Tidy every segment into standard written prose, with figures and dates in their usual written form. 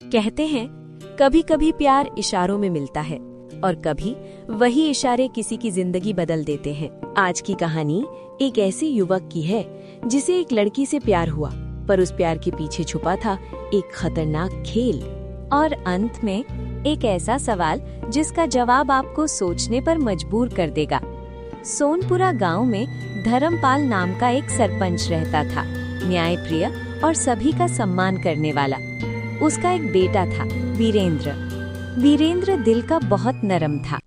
कहते हैं कभी कभी प्यार इशारों में मिलता है और कभी वही इशारे किसी की जिंदगी बदल देते हैं। आज की कहानी एक ऐसे युवक की है जिसे एक लड़की से प्यार हुआ, पर उस प्यार के पीछे छुपा था एक खतरनाक खेल। और अंत में एक ऐसा सवाल जिसका जवाब आपको सोचने पर मजबूर कर देगा। सोनपुरा गांव में धर्मपाल नाम का एक सरपंच रहता था, न्यायप्रिय और सभी का सम्मान करने वाला। उसका एक बेटा था, वीरेंद्र। वीरेंद्र दिल का बहुत नरम था।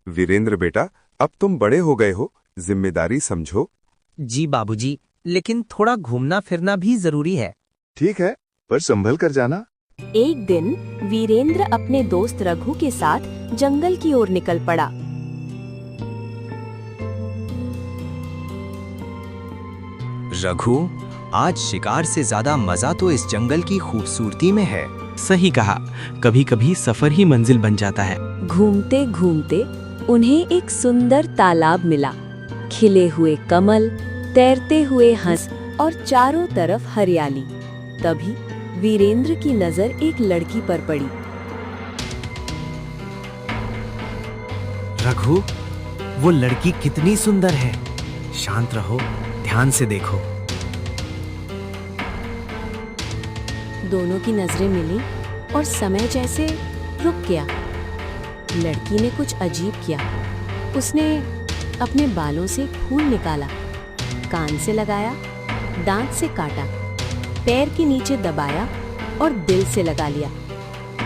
वीरेंद्र बेटा, अब तुम बड़े हो गए हो, जिम्मेदारी समझो। जी बाबूजी, लेकिन थोड़ा घूमना फिरना भी जरूरी है। ठीक है, पर संभल कर जाना। एक दिन वीरेंद्र अपने दोस्त रघु के साथ जंगल की ओर निकल पड़ा। रघु, आज शिकार से ज्यादा मजा तो इस जंगल की खूबसूरती में है। सही कहा, कभी कभी सफर ही मंजिल बन जाता है। घूमते घूमते उन्हें एक सुंदर तालाब मिला। खिले हुए कमल, तैरते हुए हंस और चारों तरफ हरियाली। तभी वीरेंद्र की नजर एक लड़की पर पड़ी। रघु, वो लड़की कितनी सुंदर है। शांत रहो, ध्यान से देखो। दोनों की नजरें मिली और समय जैसे रुक गया। लड़की ने कुछ अजीब किया। उसने अपने बालों से फूल निकाला, कान से लगाया, दांत से काटा, पैर के नीचे दबाया और दिल से लगा लिया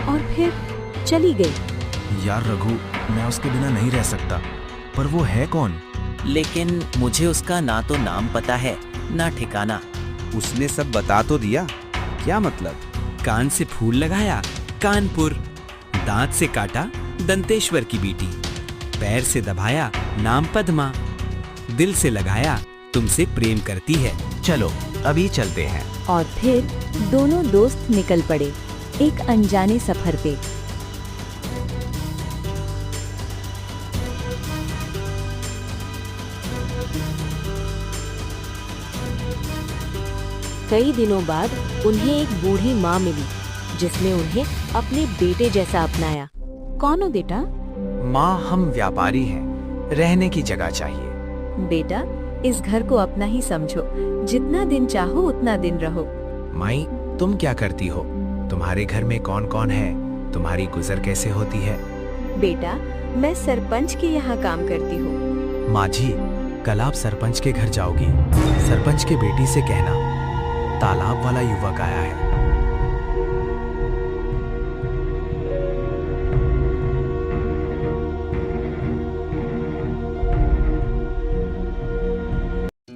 और फिर चली गई। यार रघु, मैं उसके बिना नहीं रह सकता, पर वो है कौन? लेकिन मुझे उसका ना तो नाम पता है, ना ठिकाना। उसने सब बता तो दिया, क्या मतलब? कान से फूल लगाया, कानपुर। दांत से काटा, दंतेश्वर की बेटी। पैर से दबाया, नाम पद्मा। दिल से लगाया, तुमसे प्रेम करती है। चलो अभी चलते हैं। और फिर दोनों दोस्त निकल पड़े एक अनजाने सफर पे। कई दिनों बाद उन्हें एक बूढ़ी माँ मिली जिसने उन्हें अपने बेटे जैसा अपनाया। कौन हो बेटा? माँ, हम व्यापारी हैं, रहने की जगह चाहिए। बेटा, इस घर को अपना ही समझो, जितना दिन चाहो उतना दिन रहो। माई, तुम क्या करती हो? तुम्हारे घर में कौन कौन है? तुम्हारी गुजर कैसे होती है? बेटा, मैं सरपंच के यहाँ काम करती हूँ। माँ जी, कल आप सरपंच के घर जाओगी। सरपंच के बेटी से कहना तालाब वाला युवक आया है।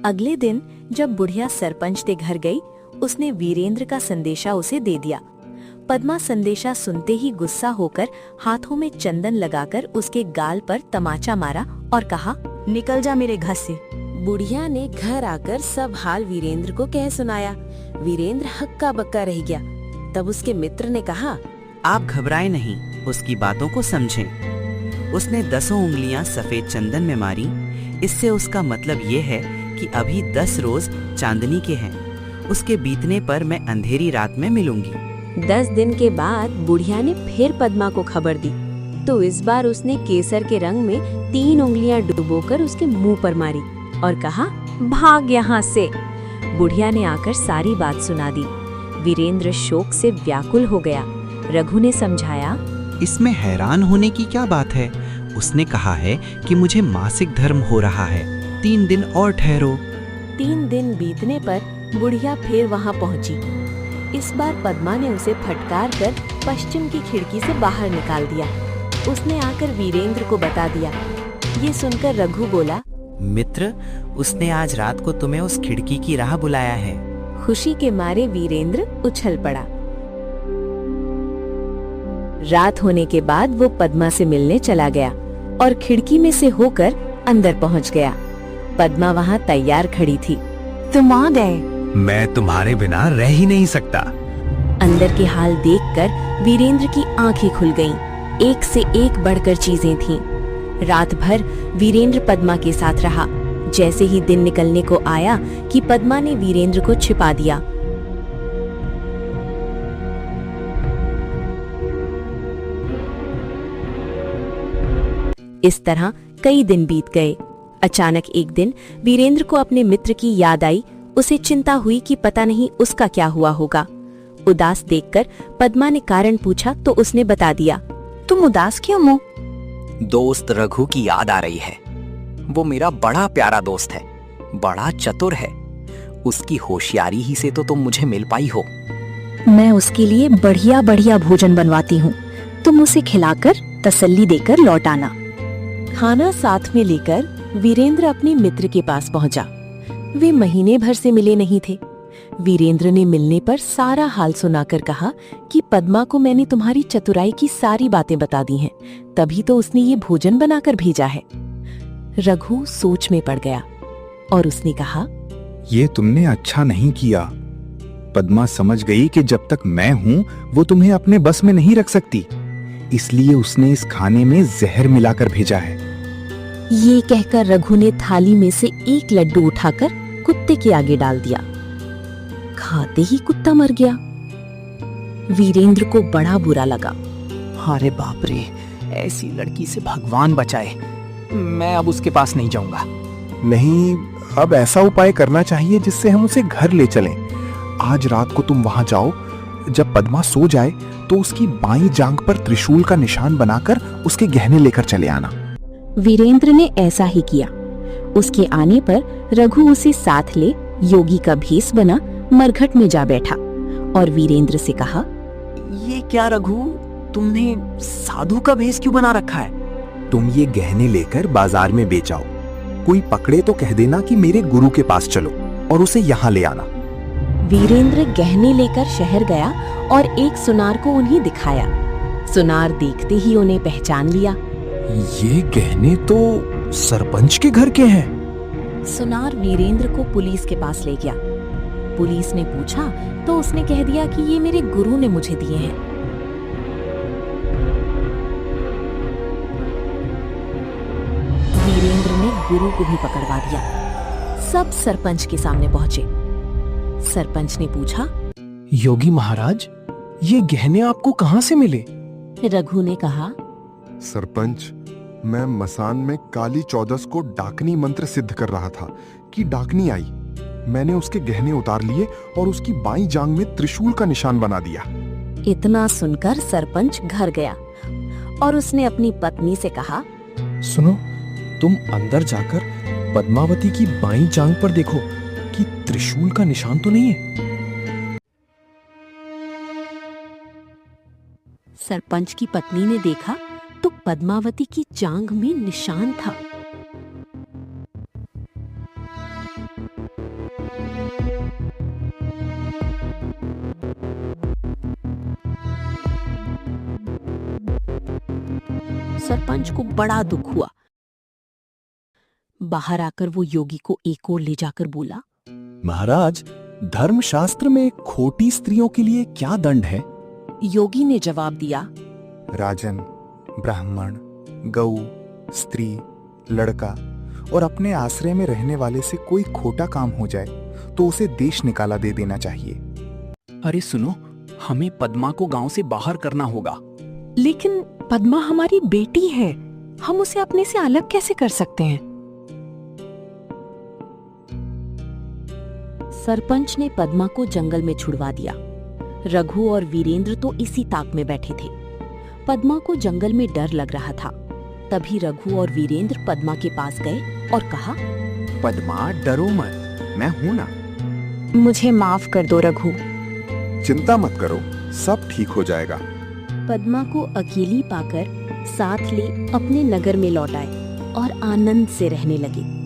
अगले दिन जब बुढ़िया सरपंच के घर गई, उसने वीरेंद्र का संदेशा उसे दे दिया। पद्मा संदेशा सुनते ही गुस्सा होकर हाथों में चंदन लगाकर उसके गाल पर तमाचा मारा और कहा, निकल जा मेरे घर से। बुढ़िया ने घर आकर सब हाल वीरेंद्र को कह सुनाया। वीरेंद्र हक्का बक्का रह गया। तब उसके मित्र ने कहा, आप घबराए नहीं, उसकी बातों को समझें। उसने 10 उंगलियां सफेद चंदन में मारी। इससे उसका मतलब ये है कि अभी 10 रोज चांदनी के हैं। उसके बीतने पर मैं अंधेरी रात में मिलूंगी। 10 दिन के बाद बुढ़िया ने फिर पद्मा को खबर दी, तो इस बार उसने केसर के रंग में 3 उंगलियां डुबोकर उसके मुंह पर मारी और कहा, भाग यहाँ से। बुढ़िया ने आकर सारी बात सुना दी। वीरेंद्र शोक से व्याकुल हो गया। रघु ने समझाया, इसमें हैरान होने की क्या बात है? उसने कहा है कि मुझे मासिक धर्म हो रहा है, 3 दिन और ठहरो। 3 दिन बीतने पर बुढ़िया फिर वहाँ पहुँची। इस बार पद्मा ने उसे फटकार कर पश्चिम की खिड़की से बाहर निकाल दिया। उसने आकर वीरेंद्र को बता दिया। ये सुनकर रघु बोला, मित्र, उसने आज रात को तुम्हें उस खिड़की की राह बुलाया है। खुशी के मारे वीरेंद्र उछल पड़ा। रात होने के बाद वो पद्मा से मिलने चला गया और खिड़की में से होकर अंदर पहुंच गया। पद्मा वहां तैयार खड़ी थी। तुम आ गए? मैं तुम्हारे बिना रह ही नहीं सकता। अंदर के हाल देखकर वीरेंद्र की आंखें खुल गईं। एक से एक बढ़कर चीजें थीं। रात भर वीरेंद्र पद्मा के साथ रहा। जैसे ही दिन निकलने को आया कि पद्मा ने वीरेंद्र को छिपा दिया। इस तरह कई दिन बीत गए। अचानक एक दिन वीरेंद्र को अपने मित्र की याद आई। उसे चिंता हुई कि पता नहीं उसका क्या हुआ होगा। उदास देखकर पद्मा ने कारण पूछा तो उसने बता दिया। तुम उदास क्यों हो? दोस्त रघु की याद आ रही है। वो मेरा बड़ा प्यारा दोस्त है, बड़ा चतुर है। उसकी होशियारी ही से तो तुम मुझे मिल पाई हो। मैं उसके लिए बढ़िया बढ़िया भोजन बनवाती हूँ, तुम उसे खिलाकर तसल्ली देकर लौट आना। खाना साथ में लेकर वीरेंद्र अपने मित्र के पास पहुंचा। वे महीने भर से मिले नहीं थे। वीरेंद्र ने मिलने पर सारा हाल सुनाकर कहा कि पद्मा को मैंने तुम्हारी चतुराई की सारी बातें बता दी हैं, तभी तो उसने ये भोजन बनाकर भेजा है। रघु सोच में पड़ गया और उसने कहा, ये तुमने अच्छा नहीं किया। पद्मा समझ गई कि जब तक मैं हूं वो तुम्हें अपने बस में नहीं रख सकती, इसलिए उसने इस खाने में जहर मिलाकर भेजा है। ये कहकर रघु ने थाली में से एक लड्डू उठाकर कुत्ते के आगे डाल दिया। खाते ही कुत्ता मर गया। वीरेंद्र को बड़ा बुरा लगा। अरे बाप रे, ऐसी लड़की से भगवान बचाए। मैं अब उसके पास नहीं जाऊंगा। नहीं, अब ऐसा उपाय करना चाहिए जिससे हम उसे घर ले चलें। आज रात को तुम वहां जाओ। जब पद्मा सो जाए तो उसकी बाईं जांघ पर त्रिशूल का निशान बनाकर उसके गहने लेकर चले आना। वीरेंद्र ने ऐसा ही किया। उसके आने पर रघु उसे साथ ले योगी का भेष बना मरघट में जा बैठा और वीरेंद्र से कहा, ये क्या रघु, तुमने साधु का भेष क्यों बना रखा है? तुम ये गहने लेकर बाजार में बेच आओ। कोई पकड़े तो कह देना कि मेरे गुरु के पास चलो और उसे यहाँ ले आना। वीरेंद्र गहने लेकर शहर गया और एक सुनार को उन्हें दिखाया। सुनार देखते ही उन्हें पहचान लिया। ये गहने तो सरपंच के घर के हैं। सुनार वीरेंद्र को पुलिस के पास ले गया। पुलिस ने पूछा तो उसने कह दिया कि ये मेरे गुरु ने मुझे दिए हैं। वीरेंद्र ने गुरु को भी पकड़वा दिया। सब सरपंच के सामने पहुंचे। सरपंच ने पूछा, योगी महाराज, ये गहने आपको कहाँ से मिले? रघु ने कहा, सरपंच, मैं मसान में काली चौदस को डाकनी मंत्र सिद्ध कर रहा था कि डाकनी आई। मैंने उसके गहने उतार लिए और उसकी बाईं जांघ में त्रिशूल का निशान बना दिया। इतना सुनकर सरपंच घर गया और उसने अपनी पत्नी से कहा, सुनो, तुम अंदर जाकर पद्मावती की बाईं जांघ पर देखो कि त्रिशूल का निशान तो नहीं है। सरपंच की पत्नी ने देखा तो पद्मावती की जांघ में निशान था। सरपंच को बड़ा दुख हुआ। बाहर आकर वो योगी को एक ओर ले जाकर बोला, महाराज, धर्मशास्त्र में खोटी स्त्रियों के लिए क्या दंड है? योगी ने जवाब दिया, राजन, ब्राह्मण, गऊ, स्त्री, लड़का और अपने आश्रय में रहने वाले से कोई खोटा काम हो जाए तो उसे देश निकाला दे देना चाहिए। अरे सुनो, हमें पद्मा को गांव से बाहर करना होगा। लेकिन पद्मा हमारी बेटी है, हम उसे अपने से अलग कैसे कर सकते हैं? सरपंच ने पद्मा को जंगल में छुड़वा दिया। रघु और वीरेंद्र तो इसी ताक में बैठे थे। पद्मा को जंगल में डर लग रहा था। तभी रघु और वीरेंद्र पद्मा के पास गए और कहा, पद्मा, डरो मत, मैं हूं ना। मुझे माफ कर दो रघु। चिंता मत करो, सब ठीक हो जाएगा। पद्मा को अकेली पाकर साथ ले अपने नगर में लौट आए और आनंद से रहने लगे।